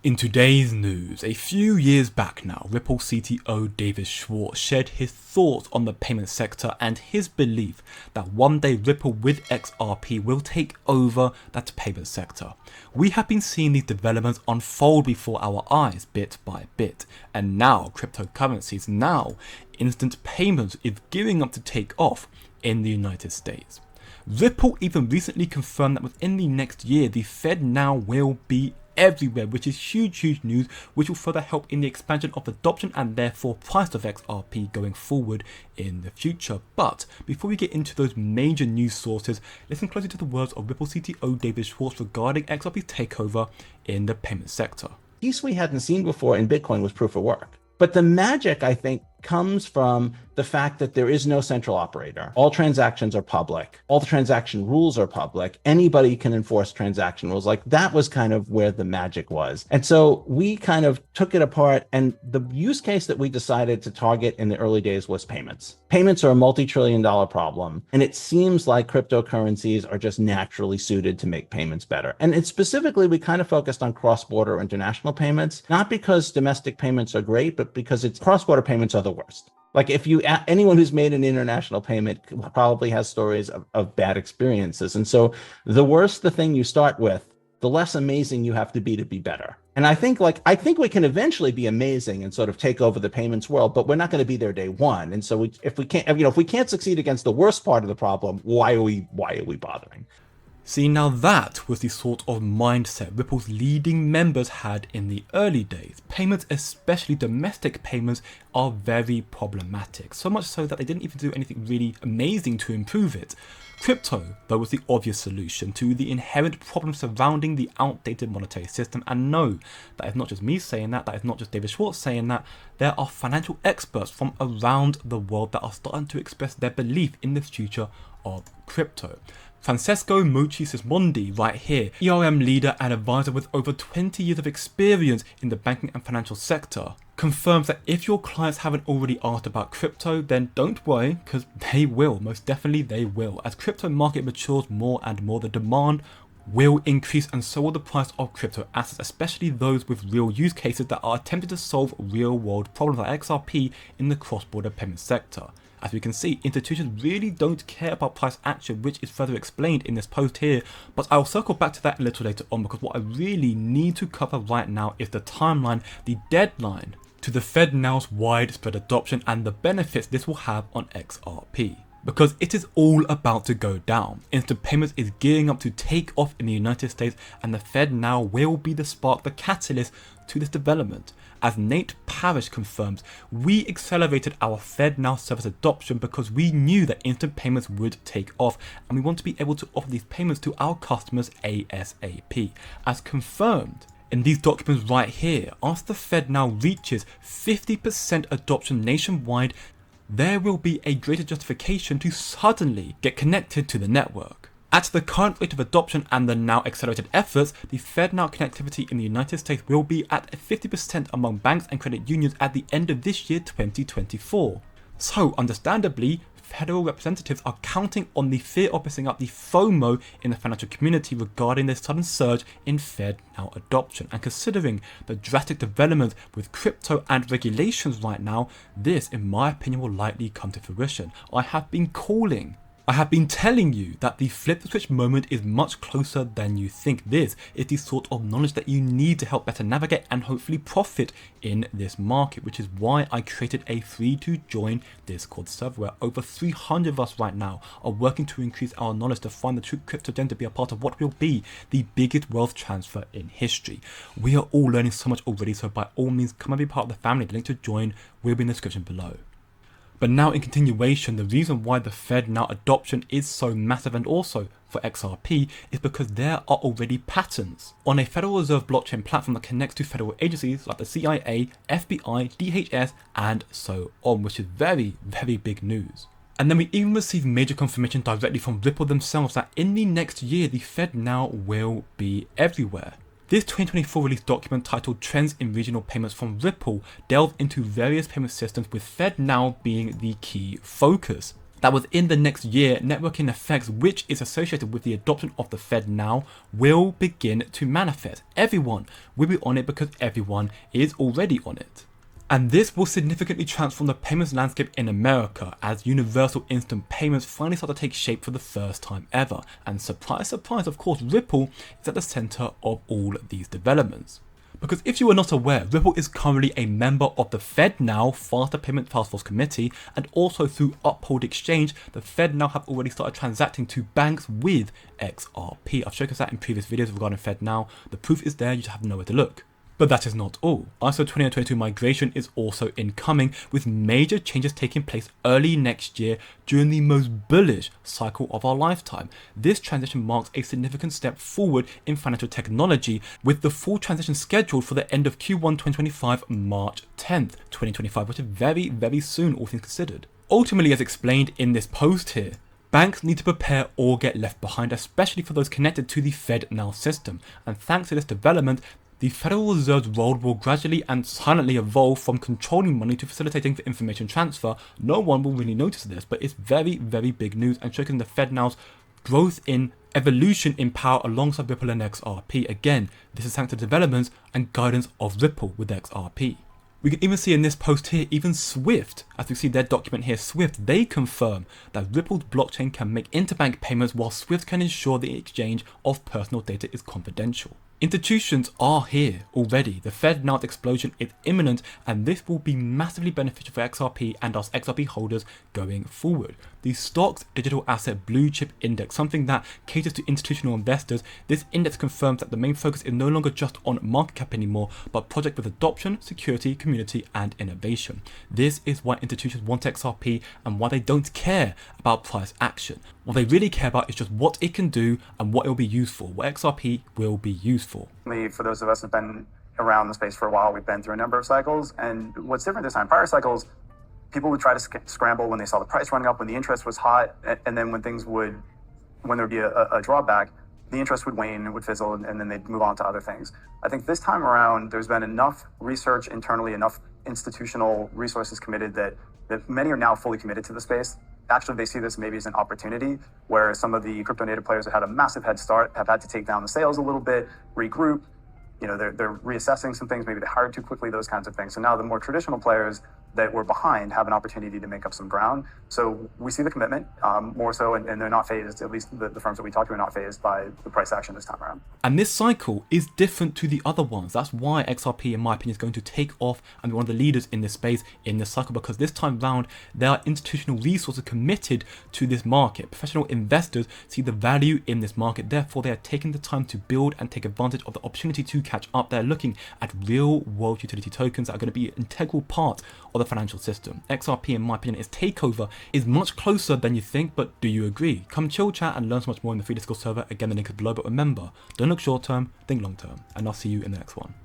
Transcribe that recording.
In today's news, a few years back now, Ripple CTO David Schwartz shared his thoughts on the payment sector and his belief that one day Ripple with XRP will take over that payment sector. We have been seeing these developments unfold before our eyes bit by bit, and now cryptocurrencies, now instant payments is gearing up to take off in the United States. Ripple even recently confirmed that within the next year the Fednow will be everywhere, which is huge news, which will further help in the expansion of adoption and therefore price of XRP going forward in the future. But before we get into those major news sources, listen closely to the words of Ripple CTO David Schwartz regarding XRP's takeover in the payment sector. Piece we hadn't seen before in Bitcoin was proof of work. But the magic, I think, comes from the fact that there is no central operator. All transactions are public. All the transaction rules are public. Anybody can enforce transaction rules. Like, that was kind of where the magic was. And so we kind of took it apart. And the use case that we decided to target in the early days was payments. Payments are a multi-trillion-dollar problem. And it seems like cryptocurrencies are just naturally suited to make payments better. And specifically, we kind of focused on cross-border international payments, not because domestic payments are great, but because cross-border payments are the worst. Like, if anyone who's made an international payment probably has stories of bad experiences. And so the worse the thing you start with, the less amazing you have to be better. And I think we can eventually be amazing and sort of take over the payments world, but we're not going to be there day one. And so if we can't succeed against the worst part of the problem, why are we bothering? See, now that was the sort of mindset Ripple's leading members had in the early days. Payments, especially domestic payments, are very problematic, so much so that they didn't even do anything really amazing to improve it. Crypto, though, was the obvious solution to the inherent problems surrounding the outdated monetary system. And no, that is not just me saying that is not just David Schwartz saying that. There are financial experts from around the world that are starting to express their belief in the future of crypto. Francesco Mucci Sismondi, right here, ERM leader and advisor with over 20 years of experience in the banking and financial sector, confirms that if your clients haven't already asked about crypto, then don't worry, because they will, most definitely they will. As crypto market matures more and more, the demand will increase, and so will the price of crypto assets, especially those with real use cases that are attempting to solve real world problems like XRP in the cross-border payment sector. As we can see, institutions really don't care about price action, which is further explained in this post here, but I'll circle back to that a little later on, because what I really need to cover right now is the timeline, the deadline to the Fednow's widespread adoption and the benefits this will have on XRP. Because it is all about to go down. Instant payments is gearing up to take off in the United States, and the Fednow will be the spark, the catalyst to this development. As Nate Parrish confirms, we accelerated our Fednow service adoption because we knew that instant payments would take off, and we want to be able to offer these payments to our customers ASAP. As confirmed in these documents right here, as the Fednow reaches 50% adoption nationwide, there will be a greater justification to suddenly get connected to the network. At the current rate of adoption and the now accelerated efforts, the Fednow connectivity in the United States will be at 50% among banks and credit unions at the end of this year 2024. So understandably, federal representatives are counting on the fear of messing up the FOMO in the financial community regarding this sudden surge in Fednow adoption. And considering the drastic developments with crypto and regulations right now, this, in my opinion, will likely come to fruition. I have been telling you that the flip the switch moment is much closer than you think. This is the sort of knowledge that you need to help better navigate and hopefully profit in this market, which is why I created a free to join Discord server where over 300 of us right now are working to increase our knowledge to find the true crypto gem to be a part of what will be the biggest wealth transfer in history. We are all learning so much already, so by all means come and be part of the family. The link to join will be in the description below. But now in continuation, the reason why the Fednow adoption is so massive and also for XRP is because there are already patents on a Federal Reserve blockchain platform that connects to federal agencies like the CIA, FBI, DHS and so on, which is very big news. And then we even received major confirmation directly from Ripple themselves that in the next year the Fednow will be everywhere. This 2024 release document titled Trends in Regional Payments from Ripple delved into various payment systems with Fednow being the key focus. that within the next year, networking effects which is associated with the adoption of the Fednow will begin to manifest. Everyone will be on it because everyone is already on it. And this will significantly transform the payments landscape in America as universal instant payments finally start to take shape for the first time ever. And surprise, surprise, of course, Ripple is at the center of all these developments. Because if you are not aware, Ripple is currently a member of the Fednow Faster Payment Task Force Committee, and also through Uphold Exchange, the Fednow have already started transacting to banks with XRP. I've showcased that in previous videos regarding Fednow. The proof is there, you just have nowhere to look. But that is not all. ISO 20022 migration is also incoming, with major changes taking place early next year during the most bullish cycle of our lifetime. This transition marks a significant step forward in financial technology, with the full transition scheduled for the end of Q1 2025, March 10th, 2025, which is very, very soon, all things considered. Ultimately, as explained in this post here, banks need to prepare or get left behind, especially for those connected to the Fednow system. And thanks to this development, the Federal Reserve's role will gradually and silently evolve from controlling money to facilitating the information transfer. No one will really notice this, but it's very, very big news and showing the Fednow's growth in evolution in power alongside Ripple and XRP. Again, this is thanks to developments and guidance of Ripple with XRP. We can even see in this post here, even Swift, as we see their document here, Swift, they confirm that Ripple's blockchain can make interbank payments while Swift can ensure the exchange of personal data is confidential. Institutions are here already. The Fednow explosion is imminent, and this will be massively beneficial for XRP and us XRP holders going forward. The Stocks Digital Asset Blue Chip Index, something that caters to institutional investors. This index confirms that the main focus is no longer just on market cap anymore, but project with adoption, security, community, and innovation. This is why institutions want XRP and why they don't care about price action. What they really care about is just what it can do and what it will be used for, what XRP will be used for. For those of us who have been around the space for a while, we've been through a number of cycles, and what's different this time, prior cycles, people would try to scramble when they saw the price running up, when the interest was hot, and then when there would be a drawback, the interest would wane and would fizzle, and then they'd move on to other things. I think this time around, there's been enough research internally, enough institutional resources committed that many are now fully committed to the space. Actually, they see this maybe as an opportunity where some of the crypto native players that had a massive head start have had to take down the sales a little bit, regroup. They're reassessing some things, maybe they hired too quickly, those kinds of things. So now the more traditional players that were behind have an opportunity to make up some ground. So we see the commitment more so, and they're not phased, at least the firms that we talk to are not phased by the price action this time around. And this cycle is different to the other ones. That's why XRP, in my opinion, is going to take off and be one of the leaders in this space, in this cycle, because this time round, there are institutional resources committed to this market. Professional investors see the value in this market. Therefore, they are taking the time to build and take advantage of the opportunity to catch up. They're looking at real world utility tokens that are going to be an integral part of the financial system. XRP, in my opinion, its takeover is much closer than you think, but do you agree? Come chill, chat, and learn so much more in the free Discord server. Again, the link is below, but remember, don't look short term, think long term, and I'll see you in the next one.